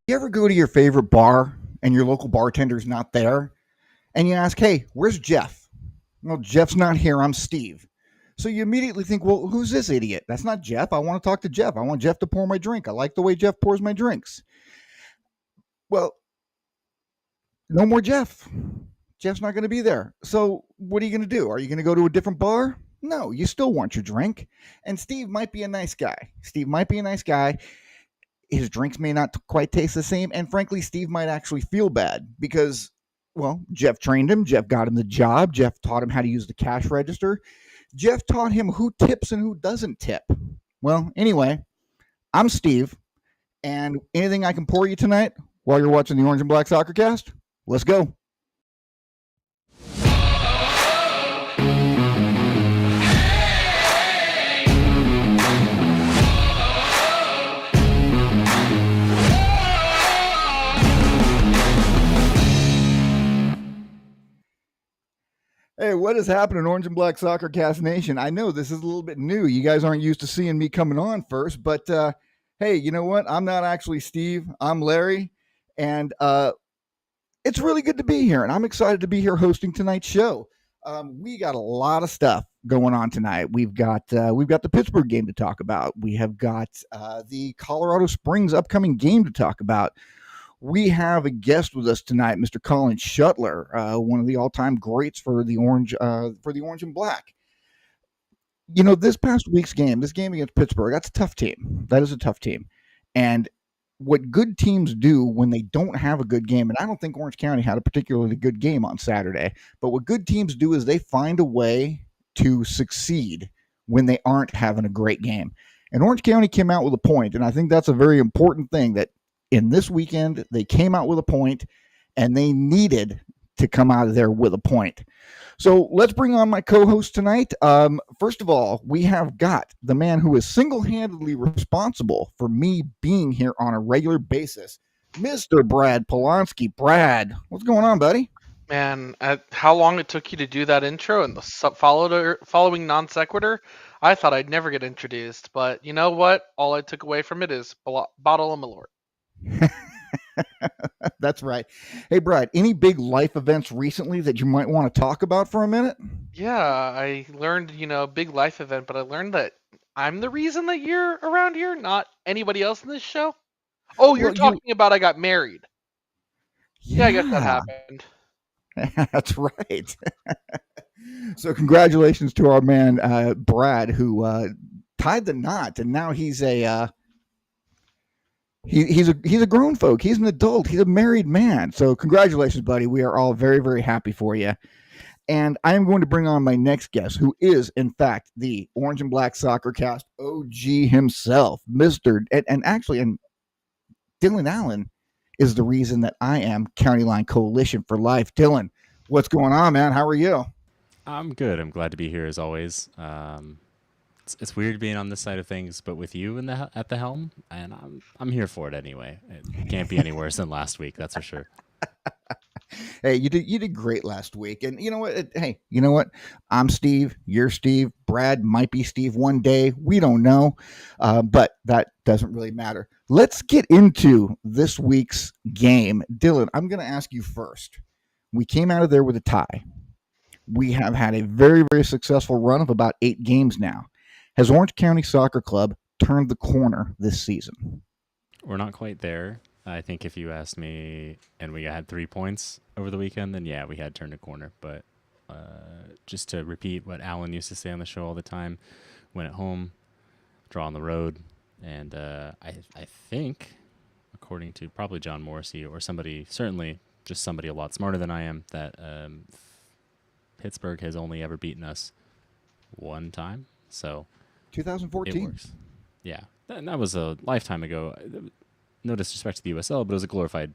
You ever go to your favorite bar and your local bartender's not there and you ask, hey, where's Jeff? Well, Jeff's not here. I'm Steve. So you immediately think, well, who's this idiot? That's not Jeff. I want to talk to Jeff. I want Jeff to pour my drink. I like the way Jeff pours my drinks. Well, no more Jeff. Jeff's not going to be there. So what are you going to do? Are you going to go to a different bar? No, you still want your drink. And Steve might be a nice guy. His drinks may not quite taste the same. And frankly, Steve might actually feel bad because, well, Jeff trained him. Jeff got him the job. Jeff taught him how to use the cash register. Jeff taught him who tips and who doesn't tip. Well, anyway, I'm Steve. And anything I can pour you tonight while you're watching the Orange and Black Soccer Cast? Let's go. Hey, what is happening, Orange and Black Soccer Cast Nation? I know this is a little bit new. You guys aren't used to seeing me coming on first, but hey, you know what? I'm not actually Steve. I'm Larry, and it's really good to be here, and I'm excited to be here hosting tonight's show. We got a lot of stuff going on tonight. We've got the Pittsburgh game to talk about. We have got the Colorado Springs upcoming game to talk about. We have a guest with us tonight, Mr. Colin Shutler, one of the all-time greats for the Orange and Black. You know, this past week's game, this game against Pittsburgh, that's a tough team. That is a tough team. And what good teams do when they don't have a good game, and I don't think Orange County had a particularly good game on Saturday, but what good teams do is they find a way to succeed when they aren't having a great game. And Orange County came out with a point, and I think that's a very important thing, that in this weekend, they came out with a point, and they needed to come out of there with a point. So let's bring on my co-host tonight. First of all, we have got the man who is single-handedly responsible for me being here on a regular basis, Mr. Brad Polonsky. Brad, what's going on, buddy? Man, how long it took you to do that intro and the following non sequitur, I thought I'd never get introduced. But you know what? All I took away from it is bottle of Malort. That's right. Hey, Brad, any big life events recently that you might want to talk about for a minute? Yeah, I learned, big life event, but I learned that I'm the reason that you're around here, not anybody else in this show. Oh, you're talking about I got married. Yeah, I guess that happened. That's right. So congratulations to our man, Brad, who tied the knot, and now he's a he's a grown folk. He's an adult. He's a married man. So congratulations, buddy. We are all very, very happy for you. And I am going to bring on my next guest, who is, in fact, the Orange and Black Soccer Cast OG himself, Mr. And Dylan Allen is the reason that I am County Line Coalition for Life. Dylan, what's going on, man? How are you? I'm good. I'm glad to be here as always. It's weird being on this side of things, but with you at the helm, and I'm here for it anyway. It can't be any worse than last week, that's for sure. Hey, you did great last week, and you know what? Hey, you know what? I'm Steve. You're Steve. Brad might be Steve one day. We don't know, but that doesn't really matter. Let's get into this week's game. Dylan, I'm going to ask you first. We came out of there with a tie. We have had a very, very successful run of about 8 games now. Has Orange County Soccer Club turned the corner this season? We're not quite there. I think if you asked me and we had 3 points over the weekend, then yeah, we had turned a corner. But just to repeat what Alan used to say on the show all the time, win at home, draw on the road. And I think, according to probably John Morrissey or somebody, certainly just somebody a lot smarter than I am, that Pittsburgh has only ever beaten us one time. So 2014. It works. Yeah, that was a lifetime ago. No disrespect to the USL, but it was a glorified,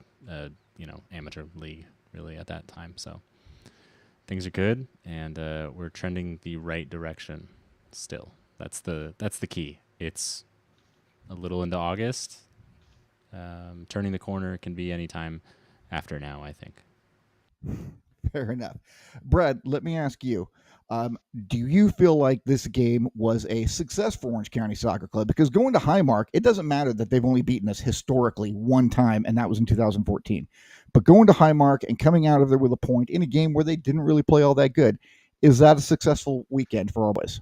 amateur league really at that time. So things are good, and we're trending the right direction. Still, that's the key. It's a little into August. Turning the corner can be any time after now, I think. Fair enough. Brad, let me ask you. Do you feel like this game was a success for Orange County Soccer Club? Because going to Highmark, it doesn't matter that they've only beaten us historically one time, and that was in 2014. But going to Highmark and coming out of there with a point in a game where they didn't really play all that good, is that a successful weekend for our boys?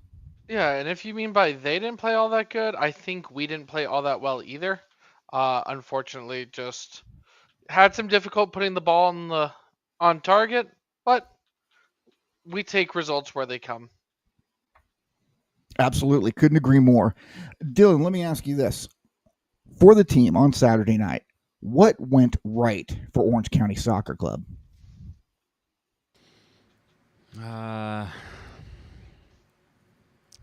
Yeah, and if you mean by they didn't play all that good, I think we didn't play all that well either. Unfortunately, just had some difficult putting the ball on target, but we take results where they come. Absolutely. Couldn't agree more. Dylan, let me ask you this. For the team on Saturday night, what went right for Orange County Soccer Club? I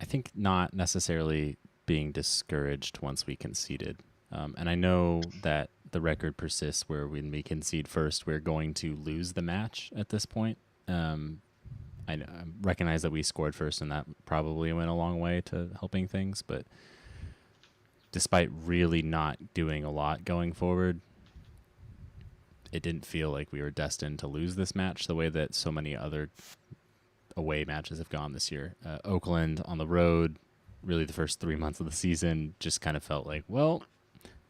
think not necessarily being discouraged once we conceded. And I know that the record persists where when we concede first, we're going to lose the match at this point. I recognize that we scored first, and that probably went a long way to helping things. But despite really not doing a lot going forward, it didn't feel like we were destined to lose this match the way that so many other away matches have gone this year. Oakland on the road, really the first 3 months of the season, just kind of felt like, well,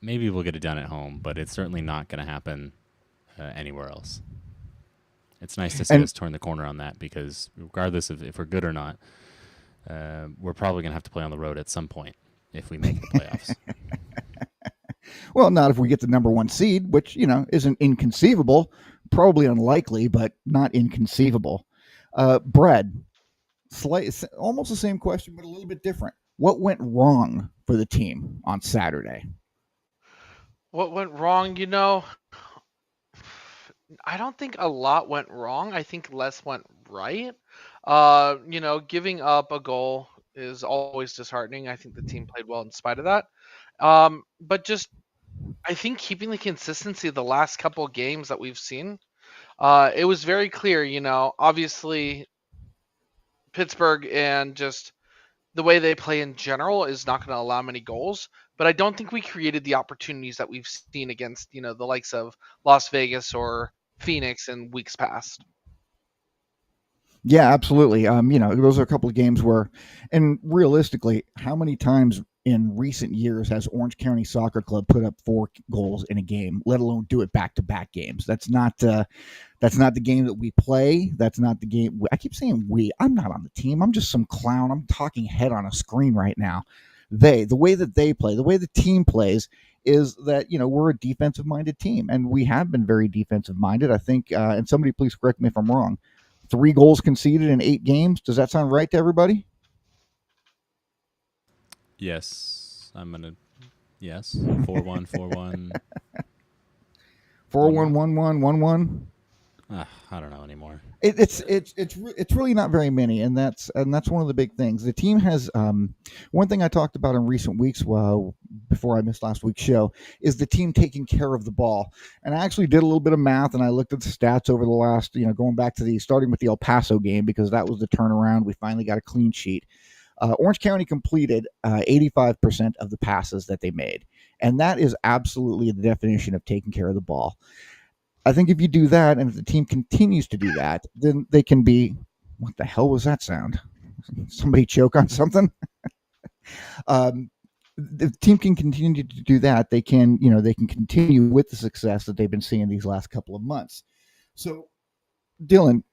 maybe we'll get it done at home, but it's certainly not going to happen anywhere else. It's nice to see us turn the corner on that, because regardless of if we're good or not, we're probably going to have to play on the road at some point if we make the playoffs. Well, not if we get the number one seed, which, isn't inconceivable, probably unlikely, but not inconceivable. Brad, almost the same question, but a little bit different. What went wrong for the team on Saturday? What went wrong? I don't think a lot went wrong. I think less went right. Giving up a goal is always disheartening. I think the team played well in spite of that. But just, I think keeping the consistency of the last couple of games that we've seen, it was very clear, obviously Pittsburgh and just the way they play in general is not going to allow many goals, but I don't think we created the opportunities that we've seen against, the likes of Las Vegas or Phoenix in weeks past. Yeah, absolutely. Those are a couple of games where, and realistically, how many times in recent years has Orange County Soccer Club put up 4 goals in a game, let alone do it back-to-back games? That's not the game that we play. That's not the game. I keep saying we. I'm not on the team. I'm just some clown. I'm talking head on a screen right now. The way that they play, the way the team plays, is that we're a defensive-minded team, and we have been very defensive-minded. I think, and somebody please correct me if I'm wrong. 3 goals conceded in 8 games. Does that sound right to everybody? Yes. 4-1, 4-1. 4-1, 1-1, 1-1. I don't know anymore. It's really not very many, and that's one of the big things. The team has one thing I talked about in recent weeks, before I missed last week's show, is the team taking care of the ball. And I actually did a little bit of math, and I looked at the stats over the last, going back to starting with the El Paso game, because that was the turnaround. We finally got a clean sheet. Orange County completed 85% of the passes that they made, and that is absolutely the definition of taking care of the ball. I think if you do that, and if the team continues to do that, then they can be. What the hell was that sound? Somebody choke on something? The team can continue to do that. They can continue with the success that they've been seeing these last couple of months. So, Dylan,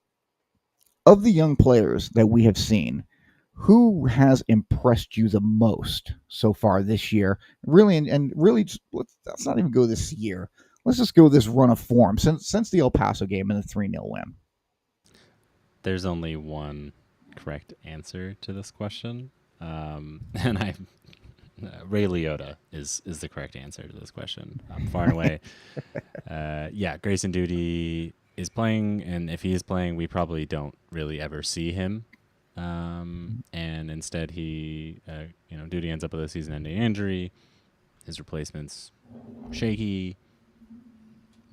of the young players that we have seen, who has impressed you the most so far this year? Really, and really, let's not even go this year. Let's just go this run of form since the El Paso game and the 3-0 win. There's only one correct answer to this question, and Ray Liotta is the correct answer to this question, far and away. Grayson Duty is playing, and if he is playing, we probably don't really ever see him. And instead, Duty ends up with a season-ending injury. His replacement's shaky.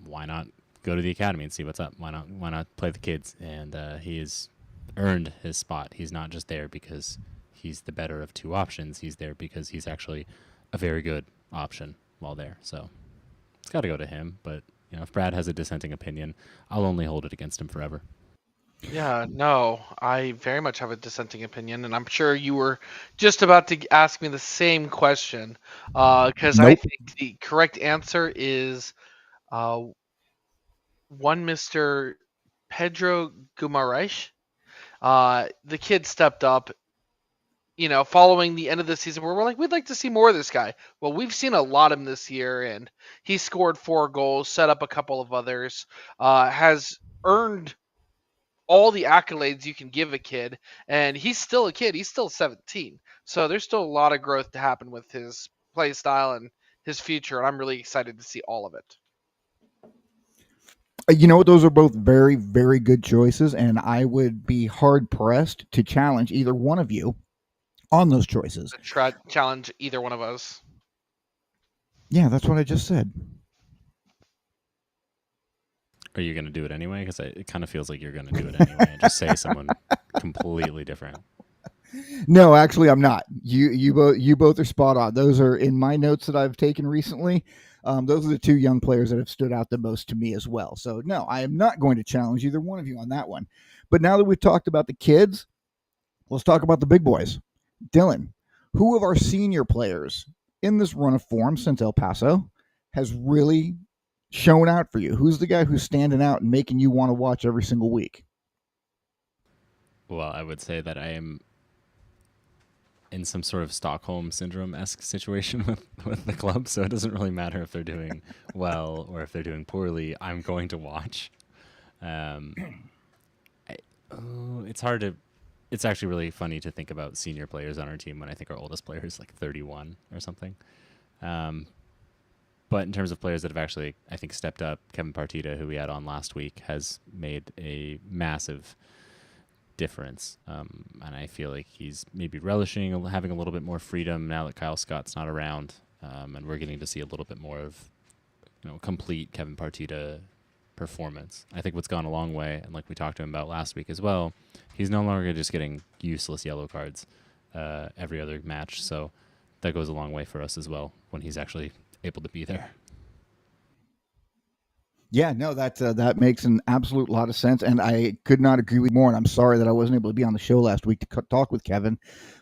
Why not go to the academy and see what's up? Why not play the kids? And he has earned his spot. He's not just there because he's the better of 2 options. He's there because he's actually a very good option while there. So it's got to go to him. But if Brad has a dissenting opinion, I'll only hold it against him forever. Yeah, no, I very much have a dissenting opinion, and I'm sure you were just about to ask me the same question, because I Nope. think the correct answer is uh, one Mr. Pedro Guimaraes. The kid stepped up, following the end of the season where we're like, we'd like to see more of this guy. Well, we've seen a lot of him this year, and he scored 4 goals, set up a couple of others, has earned all the accolades you can give a kid, and he's still a kid. He's still 17, so there's still a lot of growth to happen with his play style and his future, and I'm really excited to see all of it. You know what? Those are both very, very good choices, and I would be hard pressed to challenge either one of you on those choices. To challenge either one of us. Yeah, that's what I just said. Are you going to do it anyway? Because it kind of feels like you're going to do it anyway and just say someone completely different. No, actually, I'm not. You both are spot on. Those are in my notes that I've taken recently. Those are the two young players that have stood out the most to me as well. So no, I am not going to challenge either one of you on that one. But now that we've talked about the kids, let's talk about the big boys. Dylan, who of our senior players in this run of form since El Paso has really shown out for you? Who's the guy who's standing out and making you want to watch every single week? Well, I would say that I am in some sort of Stockholm syndrome-esque situation with the club, so it doesn't really matter if they're doing well or if they're doing poorly. I'm going to watch. Um, it's hard to. It's actually really funny to think about senior players on our team when I think our oldest player is like 31 or something. Um, but in terms of players that have actually, I think, stepped up, Kevin Partita, who we had on last week, has made a massive difference. And I feel like he's maybe relishing having a little bit more freedom now that Kyle Scott's not around. And we're getting to see a little bit more of, complete Kevin Partita performance. I think what's gone a long way, and like we talked to him about last week as well, he's no longer just getting useless yellow cards every other match. So that goes a long way for us as well when he's actually able to be there. Yeah, no, that makes an absolute lot of sense, and I could not agree with you more. And I'm sorry that I wasn't able to be on the show last week to talk with Kevin.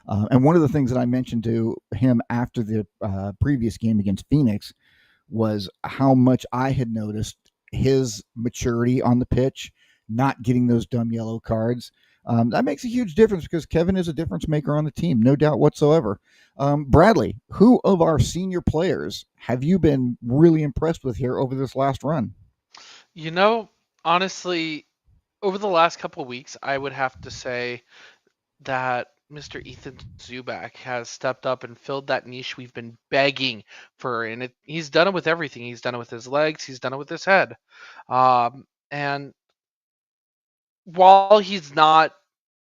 And one of the things that I mentioned to him after the previous game against Phoenix was how much I had noticed his maturity on the pitch, not getting those dumb yellow cards. That makes a huge difference because Kevin is a difference maker on the team, no doubt whatsoever. Bradley, who of our senior players have you been really impressed with here over this last run? You know, honestly, over the last couple of weeks, I would have to say that Mr. Ethan Zubak has stepped up and filled that niche we've been begging for, and he's done it with everything. He's done it with his legs. He's done it with his head. And while he's not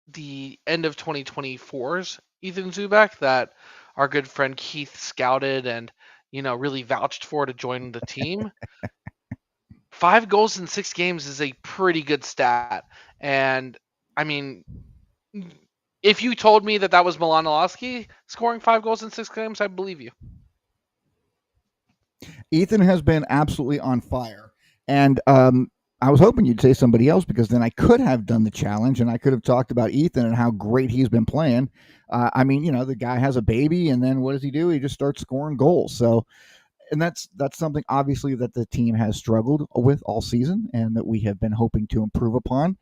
the end of 2024's Ethan Zubak that our good friend Keith scouted and really vouched for to join the team, 5 goals in 6 games is a pretty good stat. And I mean, if you told me that was Milanowski scoring 5 goals in 6 games, I'd believe you. Ethan has been absolutely on fire. And I was hoping you'd say somebody else because then I could have done the challenge and I could have talked about Ethan and how great he's been playing. I mean, the guy has a baby, and then what does he do? He just starts scoring goals. So, and that's something obviously that the team has struggled with all season, and that we have been hoping to improve upon.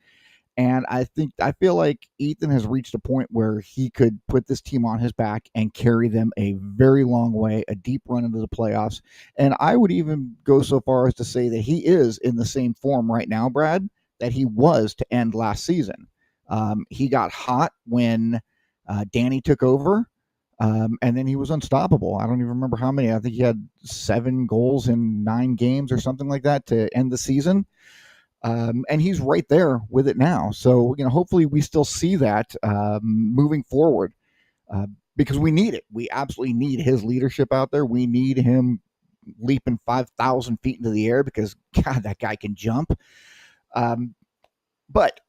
And I feel like Ethan has reached a point where he could put this team on his back and carry them a very long way, a deep run into the playoffs. And I would even go so far as to say that he is in the same form right now, Brad, that he was to end last season. He got hot when Danny took over. And then he was unstoppable. I don't even remember how many. I think he had 7 goals in 9 games or something like that to end the season. And he's right there with it now. So, hopefully we still see that moving forward because we need it. We absolutely need his leadership out there. We need him leaping 5,000 feet into the air because, God, that guy can jump. But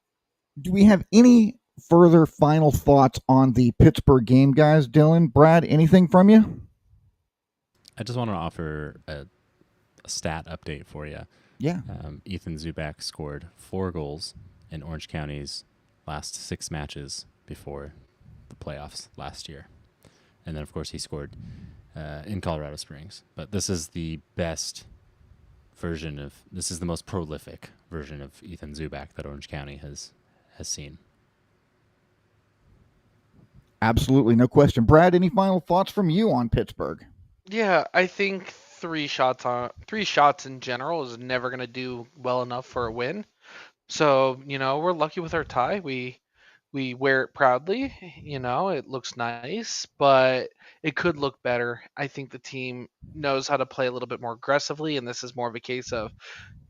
do we have any further final thoughts on the Pittsburgh game, guys? Dylan, Brad, anything from you? I just want to offer a stat update for you. Yeah. Ethan Zubak scored 4 goals in Orange County's last 6 matches before the playoffs last year. And then, of course, he scored in Colorado Springs. But this is the best version of, this is the most prolific version of Ethan Zubak that Orange County has seen. Absolutely, no question. Brad, any final thoughts from you on Pittsburgh? Yeah, I think three shots in general is never gonna do well enough for a win. So, we're lucky with our tie. We wear it proudly. It looks nice, but it could look better. I think the team knows how to play a little bit more aggressively, and this is more of a case of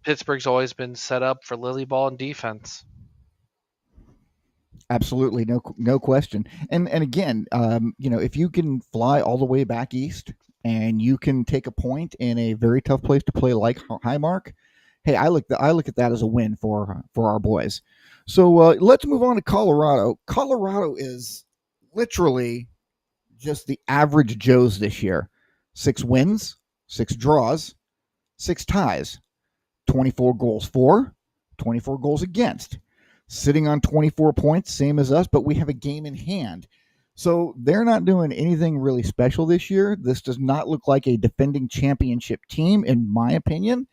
Pittsburgh's always been set up for Lily ball and defense. Absolutely, no question. And again, if you can fly all the way back east and you can take a point in a very tough place to play like Highmark, hey, I look at that as a win for our boys. So let's move on to Colorado. Colorado is literally just the average Joes this year. 6 wins, 6 draws, 6 ties, 24 goals for, 24 goals against. Sitting on 24 points, same as us, but we have a game in hand. So they're not doing anything really special this year. This does not look like a defending championship team, in my opinion.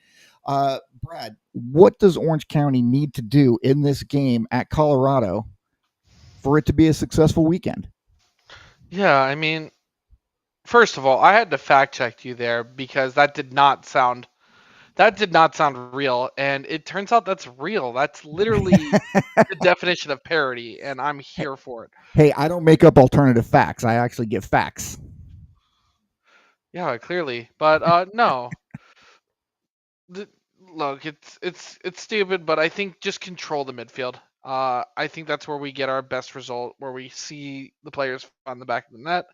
Brad, what does Orange County need to do in this game at Colorado for it to be a successful weekend? Yeah, I mean, first of all, I had to fact check you there because that did not sound real, and it turns out that's real. That's literally the definition of parody, and I'm here for it. Hey, I don't make up alternative facts. I actually give facts. Yeah, clearly, but no. Look, it's stupid, but I think just control the midfield. I think that's where we get our best result, where we see the players on the back of the net.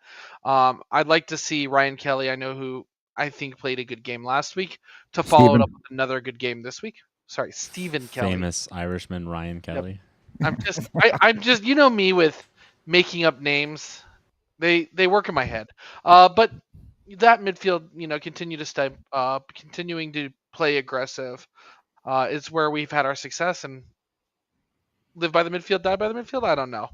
I'd like to see Ryan Kelly. I know who I think played a good game last week to follow it Steven. up with another good game this week. Sorry, Stephen Kelly. Famous Irishman Ryan Kelly. Yep. I'm just me with making up names. They work in my head. But that midfield, continuing to play aggressive, is where we've had our success. And live by the midfield, die by the midfield. I don't know.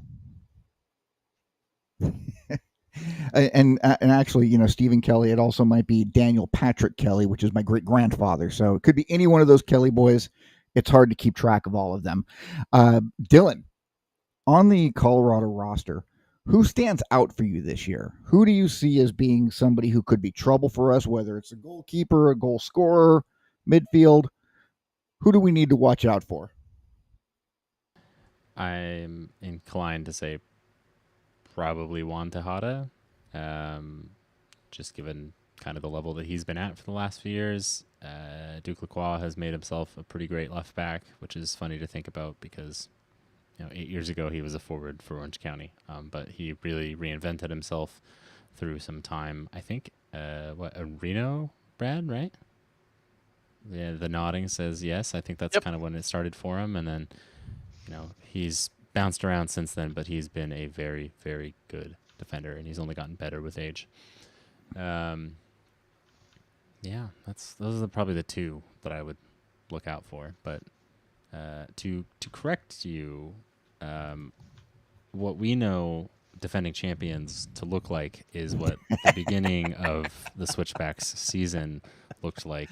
and actually, Stephen Kelly, it also might be Daniel Patrick Kelly, which is my great grandfather. So it could be any one of those Kelly boys. It's hard to keep track of all of them. Dylan, on the Colorado roster, who stands out for you this year? Who do you see as being somebody who could be trouble for us, whether it's a goalkeeper, a goal scorer, midfield? Who do we need to watch out for? I'm inclined to say probably Juan Tejada, just given kind of the level that he's been at for the last few years. Duke Lacroix has made himself a pretty great left back, which is funny to think about because 8 years ago he was a forward for Orange County, but he really reinvented himself through some time. I think Reno, Brad, right? Yeah, the nodding says yes. I think that's kind of when it started for him, and then he's bounced around since then, but he's been a very, very good defender, and he's only gotten better with age. Yeah, those are probably the two that I would look out for. But to correct you, what we know defending champions to look like is what the beginning of the Switchbacks season looked like,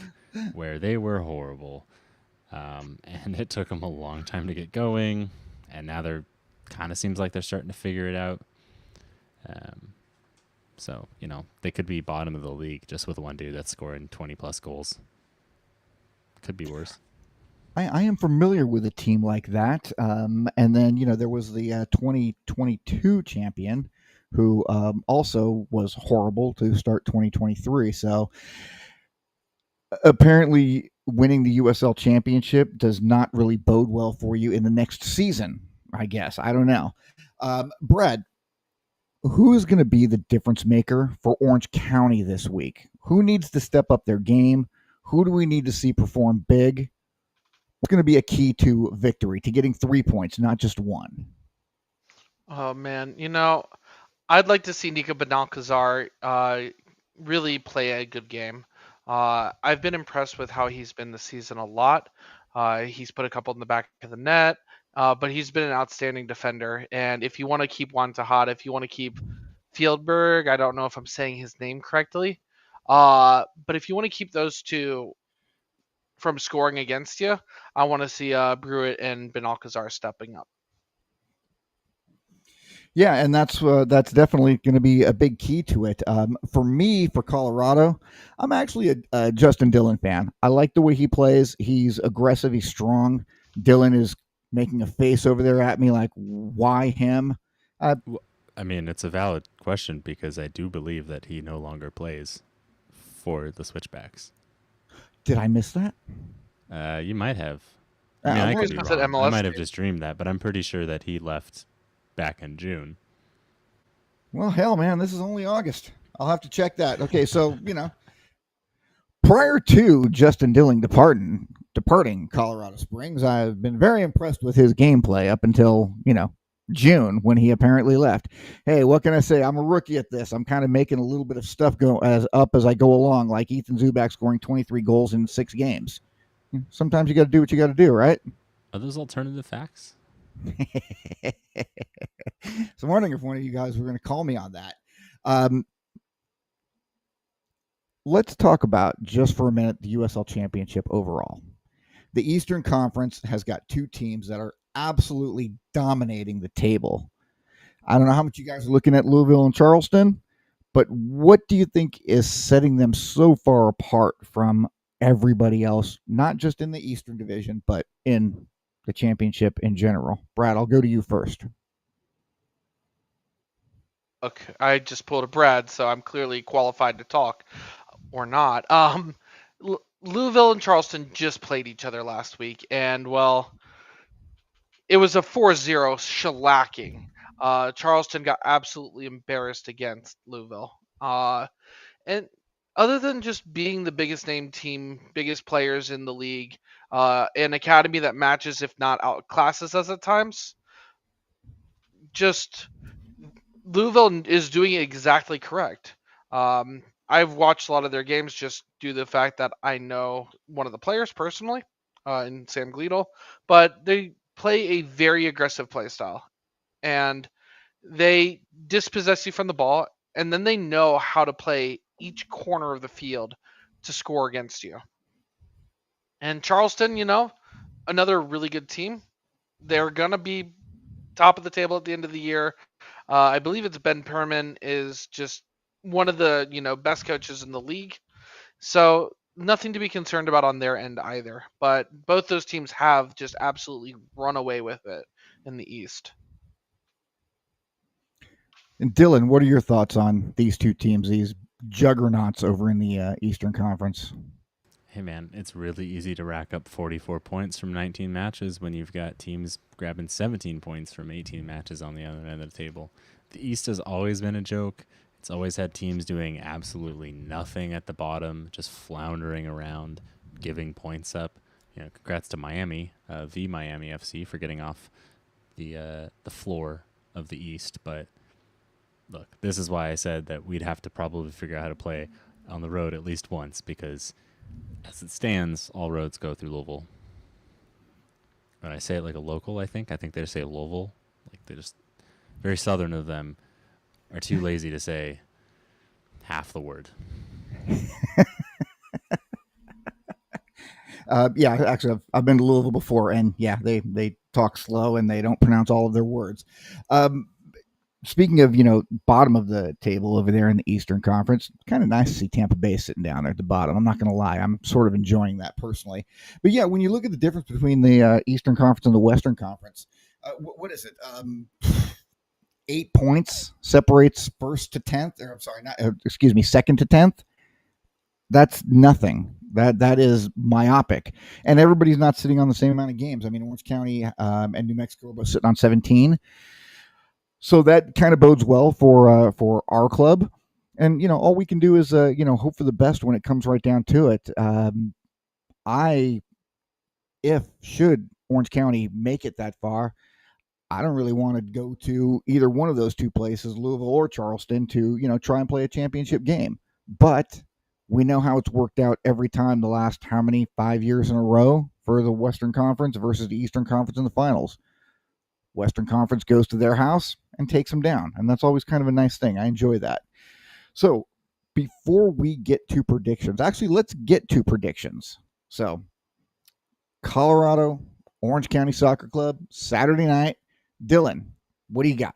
where they were horrible. And it took them a long time to get going, and now they're kind of seems like they're starting to figure it out. So, they could be bottom of the league just with one dude that's scoring 20-plus goals. Could be worse. I am familiar with a team like that. And then, there was the 2022 champion who also was horrible to start 2023. So apparently winning the USL championship does not really bode well for you in the next season, I guess. I don't know. Brad, who is going to be the difference maker for Orange County this week? Who needs to step up their game? Who do we need to see perform big? What's going to be a key to victory, to getting 3 points, not just one? Oh man, I'd like to see Nico Benalcazar really play a good game. I've been impressed with how he's been this season a lot. He's put a couple in the back of the net. but he's been an outstanding defender. And if you want to keep Juan Tejada, if you want to keep Fieldberg, I don't know if I'm saying his name correctly, but if you want to keep those two from scoring against you, I want to see Brewitt and Benalcazar stepping up. Yeah, and that's definitely going to be a big key to it. For me, for Colorado, I'm actually a Justin Dillon fan. I like the way he plays. He's aggressive. He's strong. Dillon is making a face over there at me like, why him? I mean, it's a valid question because I do believe that he no longer plays for the Switchbacks. Did I miss that? You might have. I mean, I could be wrong. I might have just dreamed that, but I'm pretty sure that he left back in June. Well, hell, man, this is only August. I'll have to check that. Okay, so, prior to Justin Dillon departing Colorado Springs, I've been very impressed with his gameplay up until, June when he apparently left. Hey, what can I say? I'm a rookie at this. I'm kind of making a little bit of stuff go as I go along, like Ethan Zubak scoring 23 goals in 6 games. Sometimes you got to do what you got to do, right? Are those alternative facts? So I'm wondering if one of you guys were going to call me on that. Let's talk about, just for a minute, the USL Championship overall. The Eastern Conference has got 2 teams that are absolutely dominating the table. I don't know how much you guys are looking at Louisville and Charleston, but what do you think is setting them so far apart from everybody else, not just in the Eastern Division, but in the championship in general? Brad, I'll go to you first. Okay, I just pulled a Brad, so I'm clearly qualified to talk, or not. Louisville and Charleston just played each other last week, and well, it was a 4-0 shellacking. Charleston got absolutely embarrassed against Louisville. And other than just being the biggest name team, biggest players in the league, an academy that matches, if not outclasses us at times, just Louisville is doing it exactly correct. I've watched a lot of their games just due to the fact that I know one of the players personally, in Sam Gleadle, but they play a very aggressive play style, and they dispossess you from the ball, and then they know how to play each corner of the field to score against you. And Charleston, another really good team. They're gonna be top of the table at the end of the year. I believe it's Ben Perman is just one of the best coaches in the league, so nothing to be concerned about on their end either. But both those teams have just absolutely run away with it in the East. And Dylan, what are your thoughts on these 2 teams, these juggernauts over in the Eastern Conference? Hey man, it's really easy to rack up 44 points from 19 matches when you've got teams grabbing 17 points from 18 matches on the other end of the table. The East has always been a joke. It's always had teams doing absolutely nothing at the bottom, just floundering around, giving points up. Congrats to Miami, the Miami FC, for getting off the floor of the East. But look, this is why I said that we'd have to probably figure out how to play on the road at least once, because as it stands, all roads go through Louisville. When I say it like a local, I think they just say Louisville. Like, they're just very southern of them are too lazy to say half the word. Yeah, actually, I've been to Louisville before, and yeah, they talk slow and they don't pronounce all of their words. Speaking of, bottom of the table over there in the Eastern Conference, kind of nice to see Tampa Bay sitting down there at the bottom. I'm not going to lie. I'm sort of enjoying that personally. But yeah, when you look at the difference between the Eastern Conference and the Western Conference, what is it? 8 points separates first to 10th, or I'm sorry, second to 10th. That's nothing. That is myopic. And everybody's not sitting on the same amount of games. I mean, Orange County and New Mexico are both sitting on 17. So that kind of bodes well for our club, and all we can do is hope for the best when it comes right down to it. Should Orange County make it that far, I don't really want to go to either one of those 2 places, Louisville or Charleston, to try and play a championship game. But we know how it's worked out every time the last 5 years in a row for the Western Conference versus the Eastern Conference in the finals. Western Conference goes to their house and takes them down. And that's always kind of a nice thing. I enjoy that. So before we get to predictions, actually, let's get to predictions. So Colorado, Orange County Soccer Club, Saturday night. Dylan, what do you got?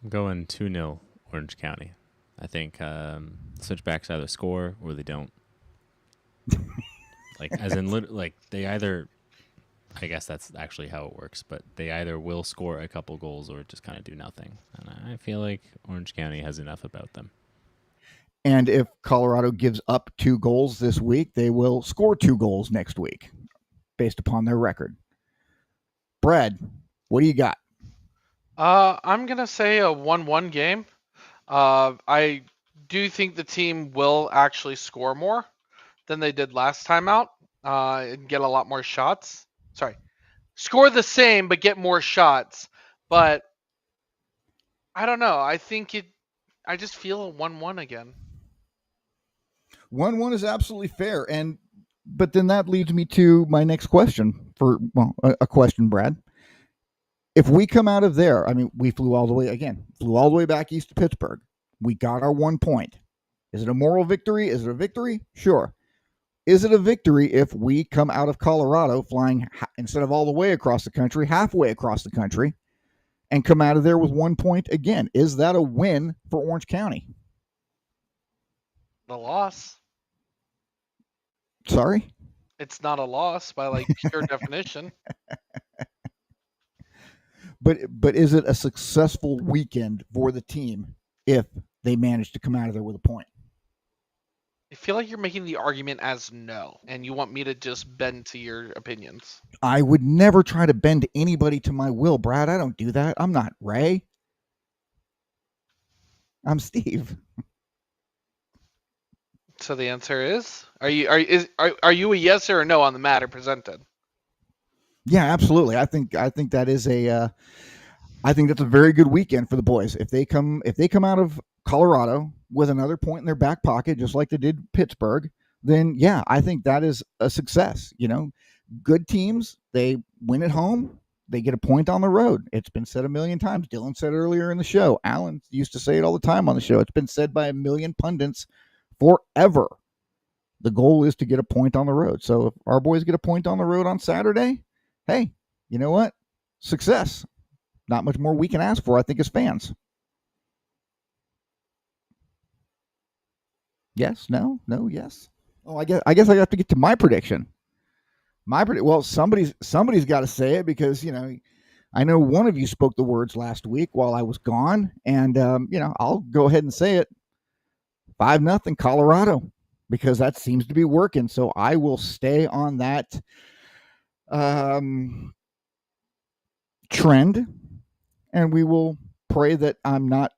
I'm going 2-0 Orange County. I think Switchbacks either score or they don't. Like, as in, like, they either, I guess that's actually how it works, but they either will score a couple goals or just kind of do nothing. And I feel like Orange County has enough about them. And if Colorado gives up 2 goals this week, they will score 2 goals next week based upon their record. Brad, what do you got? I'm going to say a 1-1 game. I do think the team will actually score more than they did last time out and get a lot more shots. Sorry. Score the same, but get more shots. But I don't know. I just feel a 1-1 again. 1-1 is absolutely fair. But then that leads me to my next question a question, Brad. If we come out of there, I mean, we flew all the way back east to Pittsburgh. We got our 1 point. Is it a moral victory? Is it a victory? Sure. Is it a victory if we come out of Colorado flying instead of all the way across the country, halfway across the country, and come out of there with 1 point again? Is that a win for Orange County? A loss. Sorry? It's not a loss by like pure definition. But is it a successful weekend for the team if they manage to come out of there with a point? I feel like you're making the argument as no, and you want me to just bend to your opinions. I would never try to bend anybody to my will, Brad. I don't do that. I'm not Ray. I'm Steve. So the answer is: Are you a yes or a no on the matter presented? Yeah, absolutely. I think that is I think that's a very good weekend for the boys. If they come out of Colorado with another point in their back pocket, just like they did Pittsburgh, then yeah, I think that is a success. You know, good teams, they win at home, they get a point on the road. It's been said a million times. Dylan said earlier in the show. Alan used to say it all the time on the show. It's been said by a million pundits forever. The goal is to get a point on the road. So if our boys get a point on the road on Saturday, hey, you know what? Success. Not much more we can ask for, I think, as fans. Yes, no, yes. Oh, I guess I have to get to my prediction. Well, somebody's got to say it because, you know, I know one of you spoke the words last week while I was gone, and you know, I'll go ahead and say it. 5-0 Colorado, because that seems to be working. So I will stay on that trend, and we will pray that I'm not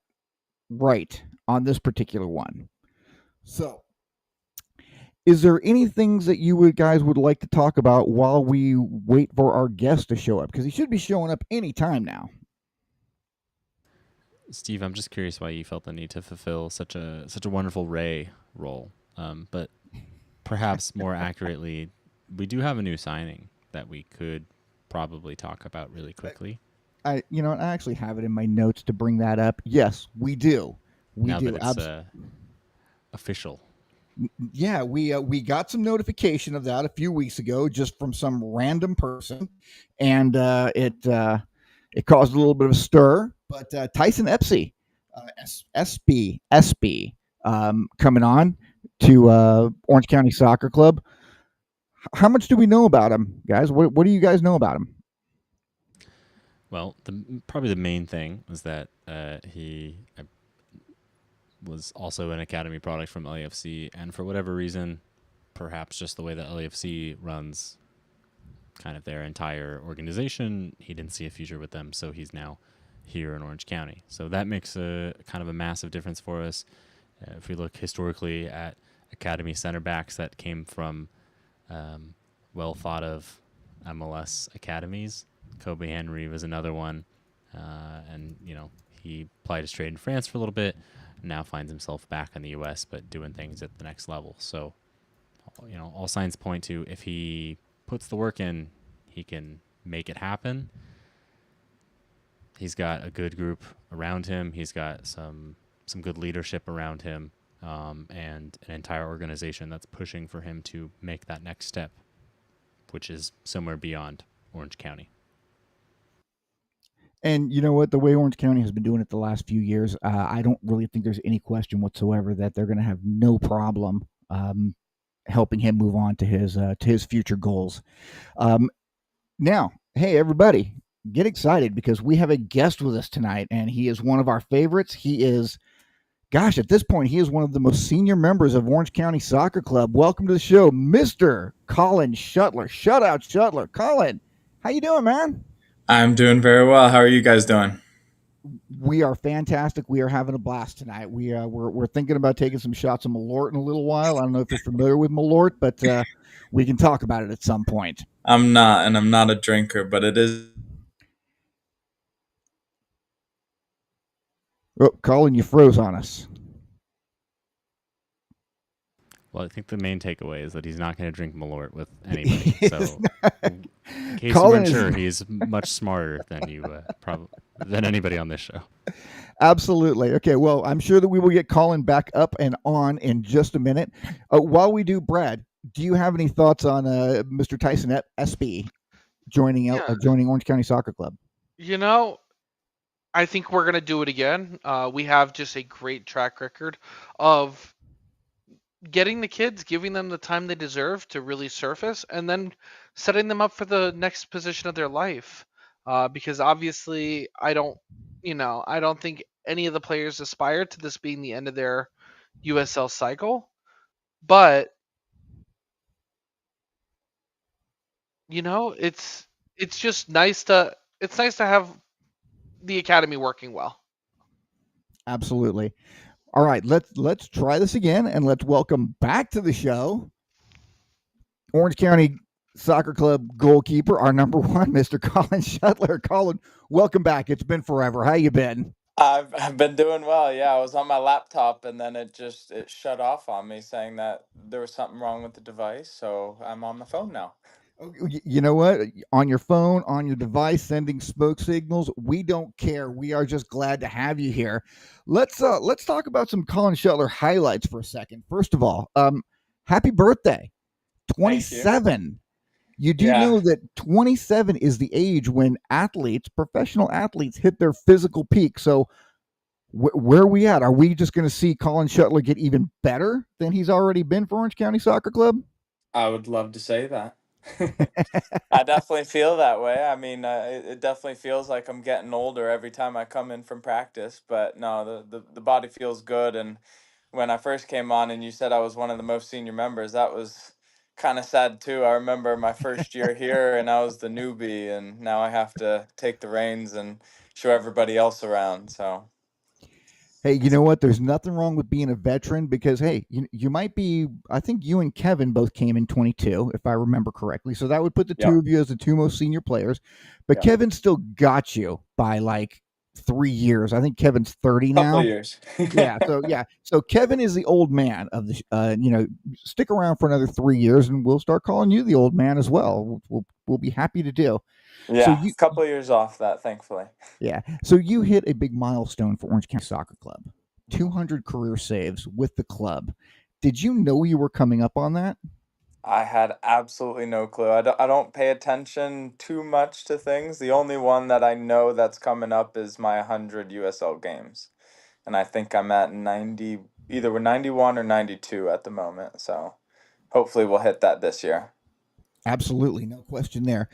right on this particular one. So, is there any things that you guys would like to talk about while we wait for our guest to show up? Because he should be showing up any time now. Steve, I'm just curious why you felt the need to fulfill such a wonderful Ray role. But perhaps more accurately, we do have a new signing that we could probably talk about really quickly. I actually have it in my notes to bring that up. Yes, we do. Now that it's official. Yeah, we got some notification of that a few weeks ago, just from some random person, and it caused a little bit of a stir. But Tyson Epsy, SB, coming on to Orange County Soccer Club. How much do we know about him, guys? What do you guys know about him? Well, probably the main thing was that he was also an academy product from LAFC, and for whatever reason, perhaps just the way that LAFC runs kind of their entire organization, he didn't see a future with them, so he's now here in Orange County. So that makes a kind of a massive difference for us. If we look historically at academy center backs that came from well thought of MLS academies, Kobe Henry was another one, and you know, he plied his trade in France for a little bit, and now finds himself back in the U.S. but doing things at the next level. So, you know, all signs point to if he puts the work in, he can make it happen. He's got a good group around him. He's got some good leadership around him, and an entire organization that's pushing for him to make that next step, which is somewhere beyond Orange County. And you know what? The way Orange County has been doing it the last few years, I don't really think there's any question whatsoever that they're going to have no problem helping him move on to his future goals. Now, hey everybody, get excited because we have a guest with us tonight, and he is one of our favorites. He is, gosh, at this point, he is one of the most senior members of Orange County Soccer Club. Welcome to the show, Mr. Colin Shutler. Shutout Shutler. Colin, how you doing, man? I'm doing very well. How are you guys doing? We are fantastic. We are having a blast tonight. We're thinking about taking some shots of Malort in a little while. I don't know if you're familiar with Malort, but we can talk about it at some point. I'm not, and I'm not a drinker, but it is. Oh, Colin, you froze on us. Well, I think the main takeaway is that he's not going to drink Malort with anybody. So, in case Colin you weren't is- sure, he's much smarter than you than anybody on this show. Absolutely. Okay, well, I'm sure that we will get Colin back up and on in just a minute. While we do, Brad, do you have any thoughts on Mr. Tyson SB joining Orange County Soccer Club? You know, I think we're going to do it again. We have just a great track record of getting the kids, giving them the time they deserve to really surface, and then setting them up for the next position of their life. Because obviously, I don't think any of the players aspire to this being the end of their USL cycle. But it's just nice to have the academy working well. Absolutely. All right, let's try this again, and let's welcome back to the show Orange County Soccer Club goalkeeper, our number one, Mr. Colin Shutler. Colin, welcome back. It's been forever. How you been? I've been doing well. Yeah, I was on my laptop and then it shut off on me saying that there was something wrong with the device. So I'm on the phone now. You know what? On your phone, on your device, sending smoke signals. We don't care. We are just glad to have you here. Let's talk about some Colin Shutler highlights for a second. First of all, happy birthday, 27. You do know that 27 is the age when professional athletes, hit their physical peak. So where are we at? Are we just going to see Colin Shutler get even better than he's already been for Orange County Soccer Club? I would love to say that. I definitely feel that way. I mean, it definitely feels like I'm getting older every time I come in from practice. But no, the body feels good. And when I first came on and you said I was one of the most senior members, that was kind of sad too. I remember my first year here and I was the newbie, and now I have to take the reins and show everybody else around. So hey, you know what? There's nothing wrong with being a veteran because, hey, you might be, I think you and Kevin both came in 22, if I remember correctly. So that would put the two of you as the two most senior players. But Kevin still got you by like 3 years. I think Kevin's 30 now. Couple years. So Kevin is the old man of the, stick around for another 3 years and we'll start calling you the old man as well. We'll be happy to do. Yeah, so a couple of years off that, thankfully. Yeah. So you hit a big milestone for Orange County Soccer Club. 200 career saves with the club. Did you know you were coming up on that? I had absolutely no clue. I don't pay attention too much to things. The only one that I know that's coming up is my 100 USL games. And I think I'm at 90, either we're 91 or 92 at the moment. So hopefully we'll hit that this year. Absolutely. No question there.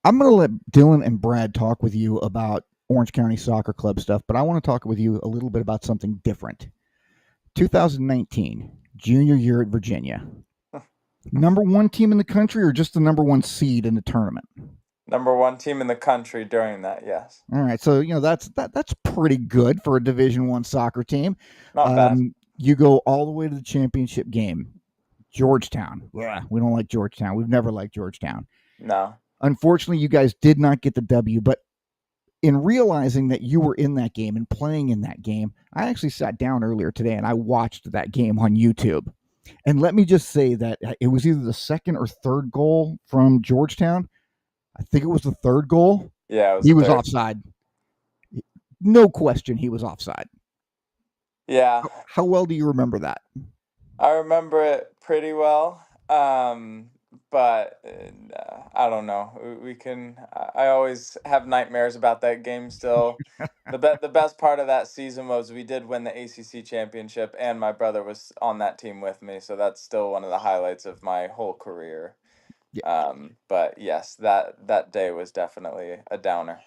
I'm going to let Dylan and Brad talk with you about Orange County Soccer Club stuff, but I want to talk with you a little bit about something different. 2019, junior year at Virginia. Number one team in the country or just the number one seed in the tournament? Number one team in the country during that, yes. All right, so that's pretty good for a Division I soccer team. Not bad. You go all the way to the championship game. Georgetown. Yeah, we don't like Georgetown. We've never liked Georgetown. No. Unfortunately, you guys did not get the W, but in realizing that you were in that game and playing in that game, I actually sat down earlier today and I watched that game on YouTube. And let me just say that it was either the second or third goal from Georgetown. I think it was the third goal. Yeah, he was offside. no question he was offside. Yeah. How well do you remember that? I remember it pretty well. But I don't know. We can. I always have nightmares about that game still. The best part of that season was we did win the ACC championship, and my brother was on that team with me, so that's still one of the highlights of my whole career. Yeah. But yes, that day was definitely a downer.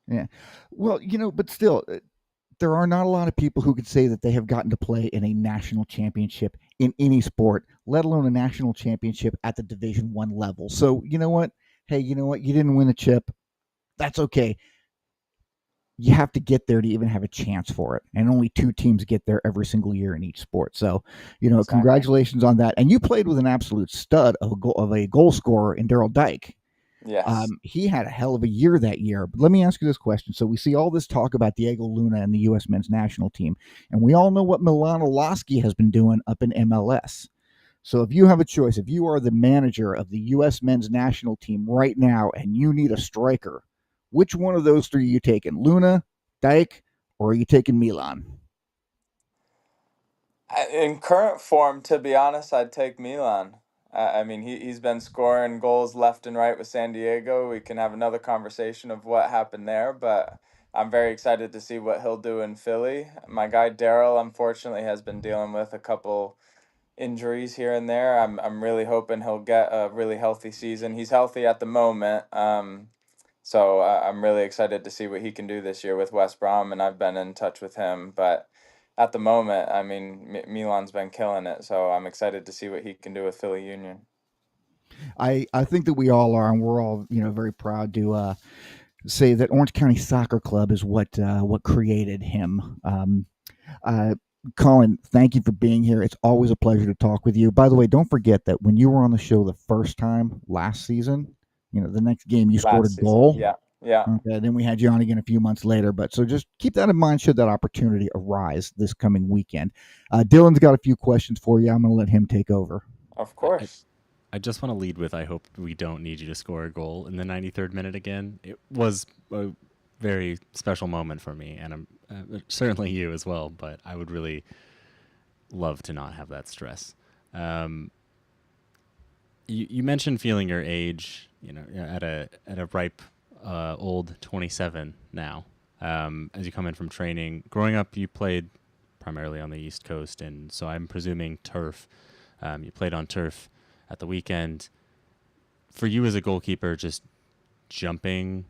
Yeah. Well, but still, there are not a lot of people who could say that they have gotten to play in a national championship in any sport, let alone a national championship at the Division One level. So you know what? Hey, you know what? You didn't win the chip. That's okay. You have to get there to even have a chance for it, and only 2 teams get there every single year in each sport. So, Exactly. congratulations on that. And you played with an absolute stud of a goal scorer in Daryl Dyke. Yes. He had a hell of a year that year. But let me ask you this question. So we see all this talk about Diego Luna and the U.S. men's national team, and we all know what Milano Lasky has been doing up in MLS. So if you have a choice, if you are the manager of the U.S. men's national team right now and you need a striker, which one of those 3 are you taking? Luna, Dyke, or are you taking Milan? In current form, to be honest, I'd take Milan. I mean, he's been scoring goals left and right with San Diego. We can have another conversation of what happened there, but I'm very excited to see what he'll do in Philly. My guy Daryl, unfortunately, has been dealing with a couple injuries here and there. I'm really hoping he'll get a really healthy season. He's healthy at the moment, so I'm really excited to see what he can do this year with West Brom, and I've been in touch with him, but at the moment, I mean, Milan's been killing it, so I'm excited to see what he can do with Philly Union. I think that we all are, and we're all very proud to say that Orange County Soccer Club is what created him. Colin, thank you for being here. It's always a pleasure to talk with you. By the way, don't forget that when you were on the show the first time last season, the next game you scored a goal. Yeah. Okay, then we had you on again a few months later. But so just keep that in mind should that opportunity arise this coming weekend. Dylan's got a few questions for you. I'm going to let him take over. Of course. I just want to lead with I hope we don't need you to score a goal in the 93rd minute again. It was a very special moment for me, and I'm certainly you as well, but I would really love to not have that stress. You mentioned feeling your age, at a ripe old 27 now. As you come in from training, growing up, you played primarily on the East Coast, and so I'm presuming turf. You played on turf at the weekend. For you as a goalkeeper, just jumping,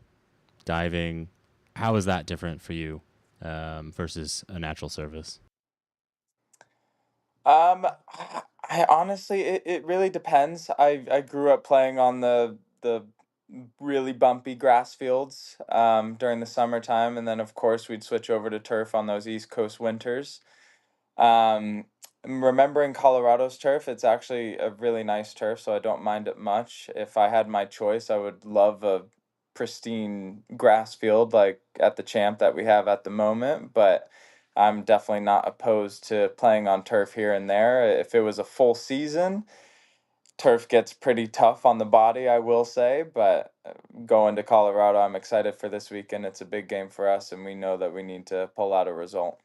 diving, how is that different for you versus a natural surface? I honestly, it really depends. I grew up playing on the really bumpy grass fields during the summertime, and then of course we'd switch over to turf on those East Coast winters. Um, Remembering Colorado's turf, it's actually a really nice turf, so I don't mind it much. If I had my choice, I would love a pristine grass field like at the Champ that we have at the moment, but I'm definitely not opposed to playing on turf here and there. If it was a full season, turf gets pretty tough on the body, I will say, but going to Colorado, I'm excited for this weekend. It's a big game for us, and we know that we need to pull out a result.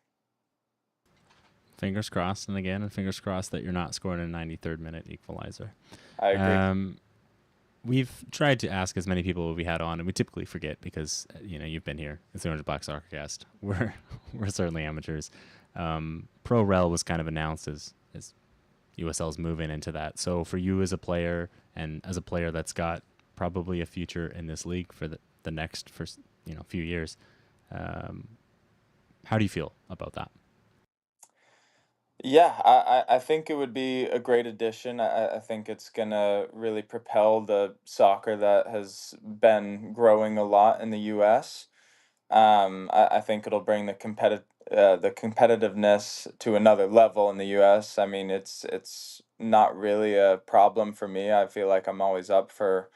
Fingers crossed, and fingers crossed that you're not scoring a 93rd minute equalizer. I agree. We've tried to ask as many people we had on, and we typically forget because you've been here. It's the Orange Black Soccer Cast. We're certainly amateurs. Pro Rel was kind of announced as USL's moving into that. So for you as a player, and as a player that's got probably a future in this league for the next few years, how do you feel about that? Yeah, I think it would be a great addition. I think it's going to really propel the soccer that has been growing a lot in the U.S. I think it'll bring the competitiveness to another level in the U.S. I mean, it's not really a problem for me. I feel like I'm always up for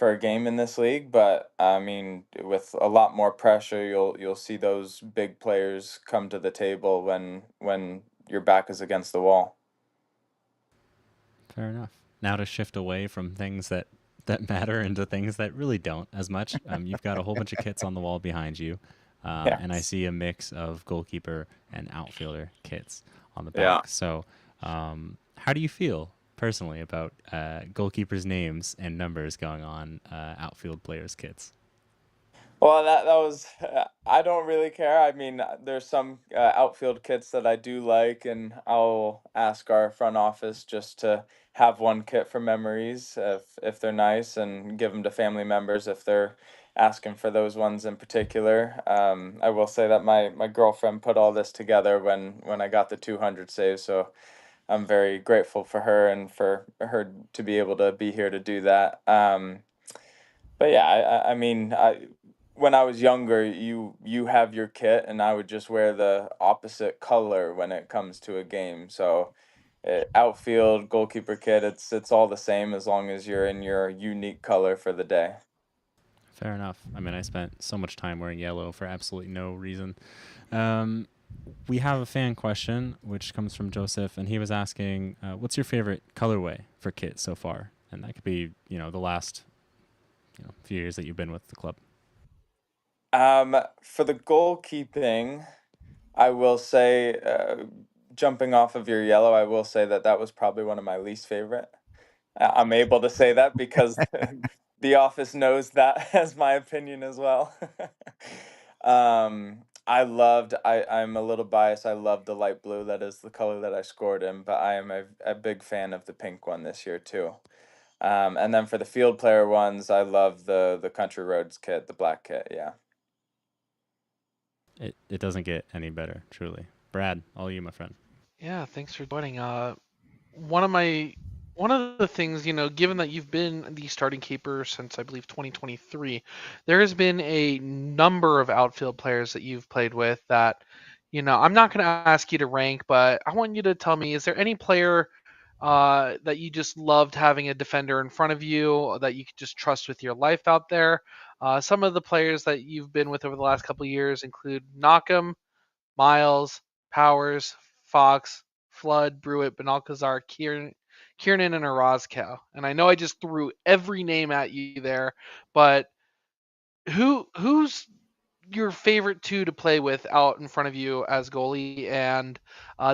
a game in this league, but I mean, with a lot more pressure, you'll see those big players come to the table when your back is against the wall. Fair enough. Now to shift away from things that matter into things that really don't as much. You've got a whole bunch of kits on the wall behind you. and I see a mix of goalkeeper and outfielder kits on the back. Yeah. So, how do you feel personally about goalkeepers' names and numbers going on outfield players' kits? Well, that was I don't really care. I mean, there's some outfield kits that I do like, and I'll ask our front office just to have one kit for memories if they're nice, and give them to family members if they're asking for those ones in particular. I will say that my girlfriend put all this together when I got the 200 save, so I'm very grateful for her and for her to be able to be here to do that. But yeah, I mean, when I was younger, you have your kit, and I would just wear the opposite color when it comes to a game. So, outfield, goalkeeper kit, it's all the same as long as you're in your unique color for the day. Fair enough. I mean, I spent so much time wearing yellow for absolutely no reason. Um, we have a fan question, which comes from Joseph, and he was asking, "What's your favorite colorway for kit so far?" And that could be, the last, few years that you've been with the club. For the goalkeeping, I will say, jumping off of your yellow, I will say that that was probably one of my least favorite. I'm able to say that because the office knows that as my opinion as well. I'm a little biased. I love the light blue. That is the color that I scored in, but I am a big fan of the pink one this year too. And then for the field player ones, I love the Country Roads kit, the black kit. Yeah. It doesn't get any better, truly. Brad, all you, my friend. Yeah, thanks for joining. One of the things, given that you've been the starting keeper since I believe 2023, there has been a number of outfield players that you've played with that, I'm not going to ask you to rank, but I want you to tell me, is there any player that you just loved having a defender in front of you that you could just trust with your life out there? Some of the players that you've been with over the last couple of years include Knockham, Miles, Powers, Fox, Flood, Brewitt, Benalcazar, Kiernan, and Orozco. And I know I just threw every name at you there, but who's your favorite two to play with out in front of you as goalie? And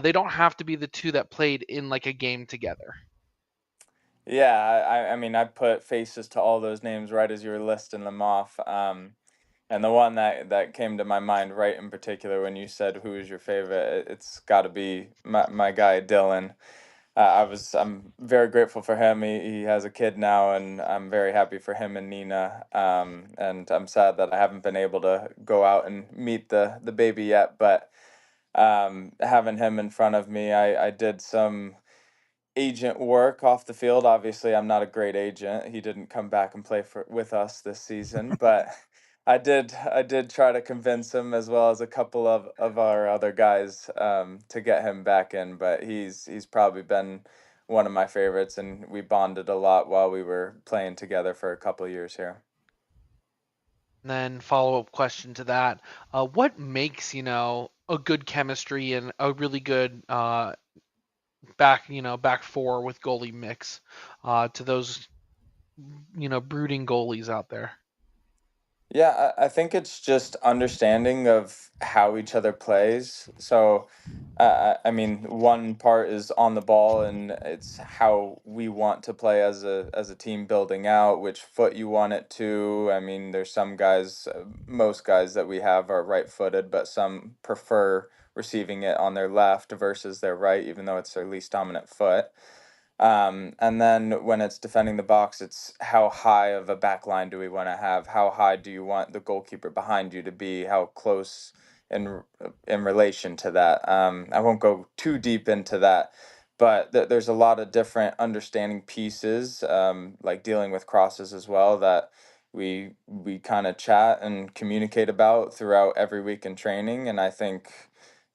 they don't have to be the two that played in like a game together. Yeah, I mean, I put faces to all those names right as you were listing them off. And the one that came to my mind right in particular when you said who is your favorite, it's got to be my guy Dylan. I'm very grateful for him. He has a kid now, and I'm very happy for him and Nina. And I'm sad that I haven't been able to go out and meet the baby yet. But having him in front of me, I did some agent work off the field. Obviously, I'm not a great agent. He didn't come back and play for with us this season, but I did try to convince him as well as a couple of our other guys to get him back in. But he's probably been one of my favorites, and we bonded a lot while we were playing together for a couple of years here. And then follow-up question to that: what makes a good chemistry and a really good back four with goalie mix to those brooding goalies out there? Yeah, I think it's just understanding of how each other plays. So, I mean, one part is on the ball, and it's how we want to play as a team, building out which foot you want it to. I mean, there's some guys, most guys that we have are right-footed, but some prefer receiving it on their left versus their right, even though it's their least dominant foot. And then when it's defending the box, it's how high of a back line do we want to have? How high do you want the goalkeeper behind you to be? How close in relation to that? I won't go too deep into that, but there's a lot of different understanding pieces, like dealing with crosses as well, that we kind of chat and communicate about throughout every week in training. And I think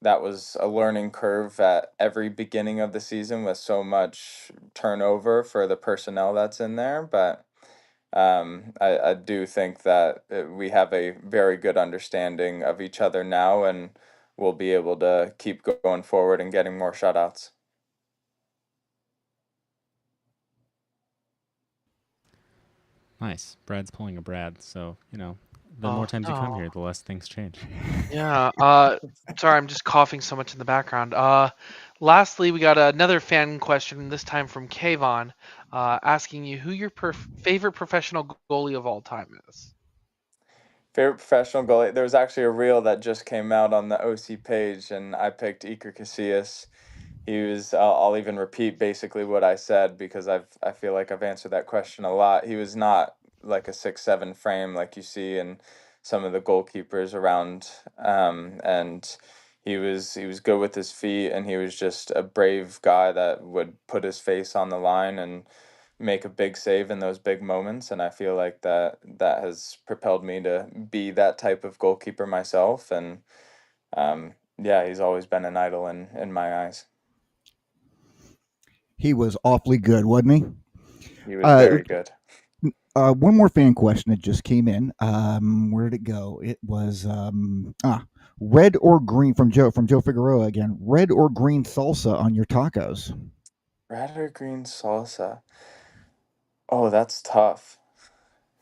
that was a learning curve at every beginning of the season with so much turnover for the personnel that's in there. But I do think that we have a very good understanding of each other now, and we'll be able to keep going forward and getting more shutouts. Nice. Brad's pulling a Brad, so the more times you come here, the less things change. Yeah. Sorry, I'm just coughing so much in the background. Lastly, we got another fan question, this time from Kayvon, asking you who your favorite professional goalie of all time is. Favorite professional goalie? There was actually a reel that just came out on the OC page, and I picked Iker Casillas. He was. I'll even repeat basically what I said because I feel like I've answered that question a lot. He was not like a 6'7" frame like you see in some of the goalkeepers around, and he was good with his feet, and he was just a brave guy that would put his face on the line and make a big save in those big moments. And I feel like that has propelled me to be that type of goalkeeper myself. And yeah, he's always been an idol in my eyes. He was awfully good, wasn't he? He was very good. One more fan question that just came in. Where did it go? It was red or green from Joe Figueroa again. Red or green salsa on your tacos? Red or green salsa? Oh, that's tough.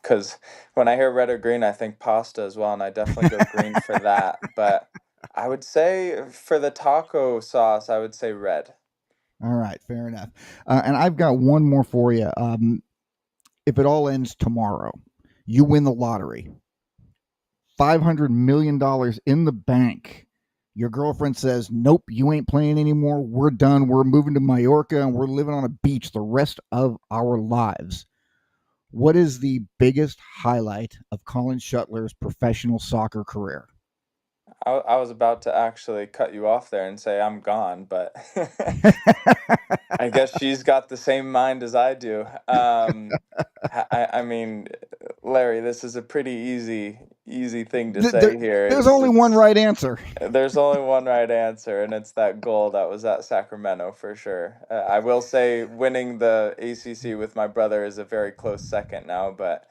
Because when I hear red or green, I think pasta as well, and I definitely go green for that. But I would say for the taco sauce, I would say red. All right, fair enough. And I've got one more for you. If it all ends tomorrow, you win the lottery, $500 million in the bank. Your girlfriend says, nope, you ain't playing anymore. We're done. We're moving to Mallorca and we're living on a beach the rest of our lives. What is the biggest highlight of Colin Shutler's professional soccer career? I was about to actually cut you off there and say I'm gone, but I guess she's got the same mind as I do. I mean, Larry, this is a pretty easy thing to say here. There's only one right answer. There's only one right answer, and it's that goal that was at Sacramento for sure. I will say winning the ACC with my brother is a very close second now, but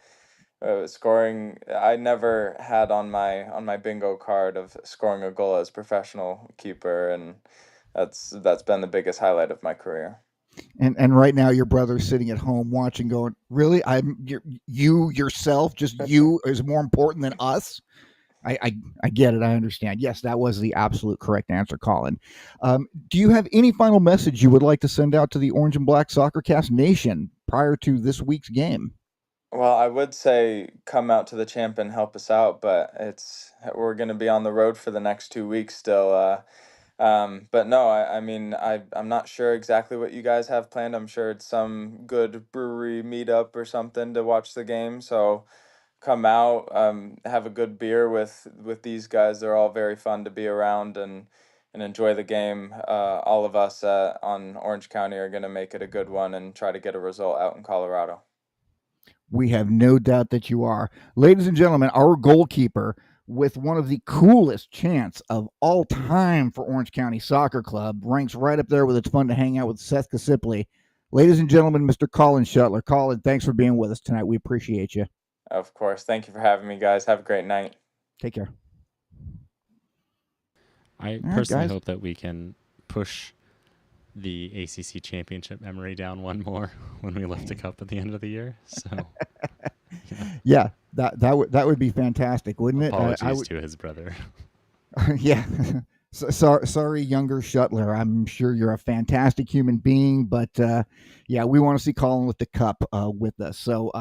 scoring, I never had on my bingo card of scoring a goal as professional keeper, and that's been the biggest highlight of my career. And right now your brother's sitting at home watching, going, really? You yourself, just you is more important than us? I get it. I understand. Yes, that was the absolute correct answer, Colin. Do you have any final message you would like to send out to the Orange and Black Soccercast Nation prior to this week's game? Well, I would say come out to the champ and help us out, but we're going to be on the road for the next 2 weeks still. But no, I mean, I'm not sure exactly what you guys have planned. I'm sure it's some good brewery meetup or something to watch the game. So come out, have a good beer with these guys. They're all very fun to be around and enjoy the game. All of us on Orange County are going to make it a good one and try to get a result out in Colorado. We have no doubt that you are. Ladies and gentlemen, our goalkeeper with one of the coolest chants of all time for Orange County Soccer Club, ranks right up there with It's Fun to Hang Out with Seth Kasipli. Ladies and gentlemen, Mr. Colin Shutler. Colin, thanks for being with us tonight. We appreciate you. Of course. Thank you for having me, guys. Have a great night. Take care. I personally hope that we can push the ACC championship memory down one more when we lift a cup at the end of the year. So, yeah, that would be fantastic, wouldn't it? Apologies to his brother. Yeah. Sorry, younger Shutler. I'm sure you're a fantastic human being, but yeah, we want to see Colin with the cup with us. So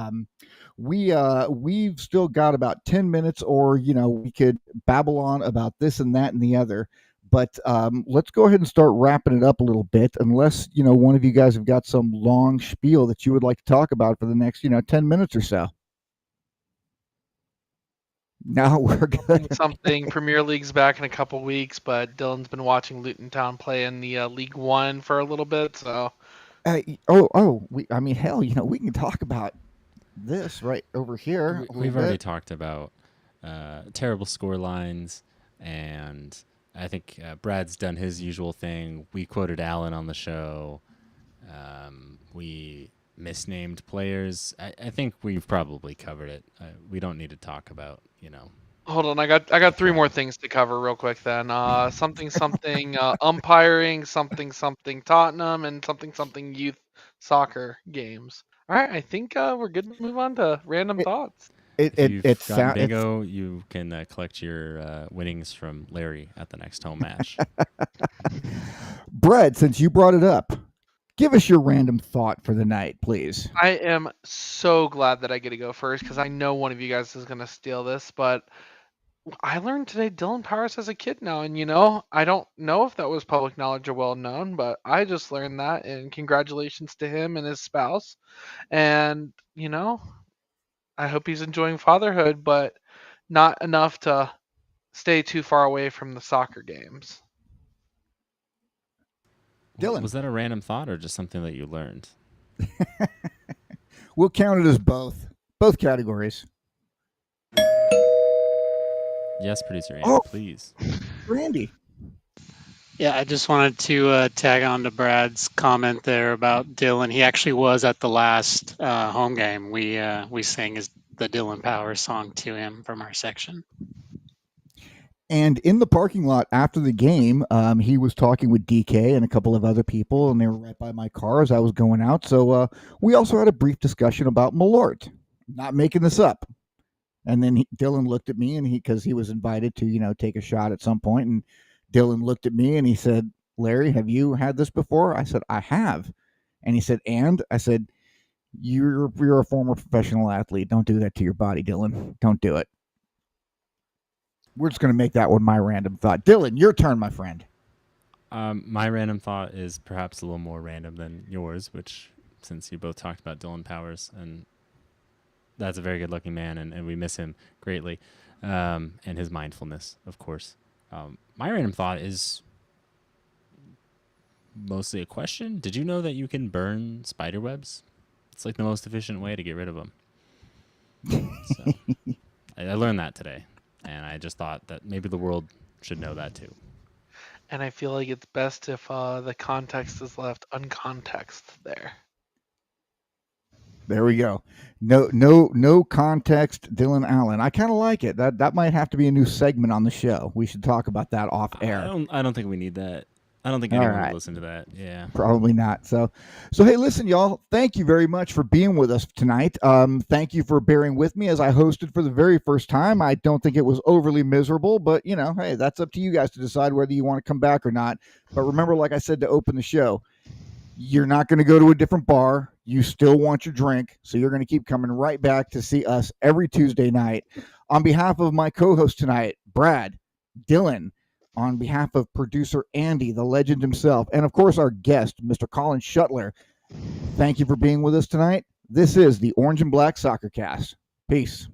we've still got about 10 minutes, or we could babble on about this and that and the other. But let's go ahead and start wrapping it up a little bit, unless one of you guys have got some long spiel that you would like to talk about for the next 10 minutes or so. No, we're good. Something Premier League's back in a couple weeks, but Dylan's been watching Luton Town play in the League One for a little bit. So, hell, we can talk about this right over here. We've already talked about terrible score lines, and I think Brad's done his usual thing. We quoted Alan on the show. We misnamed players. I think we've probably covered it. We don't need to talk about, Hold on, I got three more things to cover real quick then. Something umpiring, something Tottenham, and something youth soccer games. All right, I think we're good to move on to random thoughts. If you've gotten bingo, you can collect your winnings from Larry at the next home match. Brad, since you brought it up, give us your random thought for the night, please. I am so glad that I get to go first because I know one of you guys is going to steal this, but I learned today Dylan Powers has a kid now, and I don't know if that was public knowledge or well known, but I just learned that, and congratulations to him and his spouse. And, I hope he's enjoying fatherhood, but not enough to stay too far away from the soccer games. Dylan. Was that a random thought or just something that you learned? We'll count it as both categories. Yes, producer Andy, please. Randy. Yeah, I just wanted to tag on to Brad's comment there about Dylan. He actually was at the last home game. We sang the Dylan Powers song to him from our section. And in the parking lot after the game, he was talking with DK and a couple of other people, and they were right by my car as I was going out. So we also had a brief discussion about Malort. Not making this up. And then Dylan looked at me, and because he was invited to, take a shot at some point, and Dylan looked at me and he said, "Larry, have you had this before?" I said, "I have." And he said, "And?" I said, You're a former professional athlete. Don't do that to your body, Dylan. Don't do it." We're just going to make that one my random thought. Dylan, your turn, my friend. My random thought is perhaps a little more random than yours, which, since you both talked about Dylan Powers, and that's a very good-looking man, and we miss him greatly, and his mindfulness, of course. My random thought is mostly a question. Did you know that you can burn spider webs? It's like the most efficient way to get rid of them. So, I learned that today, and I just thought that maybe the world should know that too. And I feel like it's best if the context is left uncontext there. There we go. No context, Dylan Allen. I kind of like it. That might have to be a new segment on the show. We should talk about that off air. I don't think we need that. I don't think anyone would listen to that. Yeah, probably not. So hey, listen, y'all. Thank you very much for being with us tonight. Thank you for bearing with me as I hosted for the very first time. I don't think it was overly miserable, but hey, that's up to you guys to decide whether you want to come back or not. But remember, like I said to open the show, you're not going to go to a different bar. You still want your drink, so you're going to keep coming right back to see us every Tuesday night. On behalf of my co-host tonight, Brad, Dylan, on behalf of producer Andy, the legend himself, and of course our guest, Mr. Colin Shutler, thank you for being with us tonight. This is the Orange and Black Soccer Cast. Peace.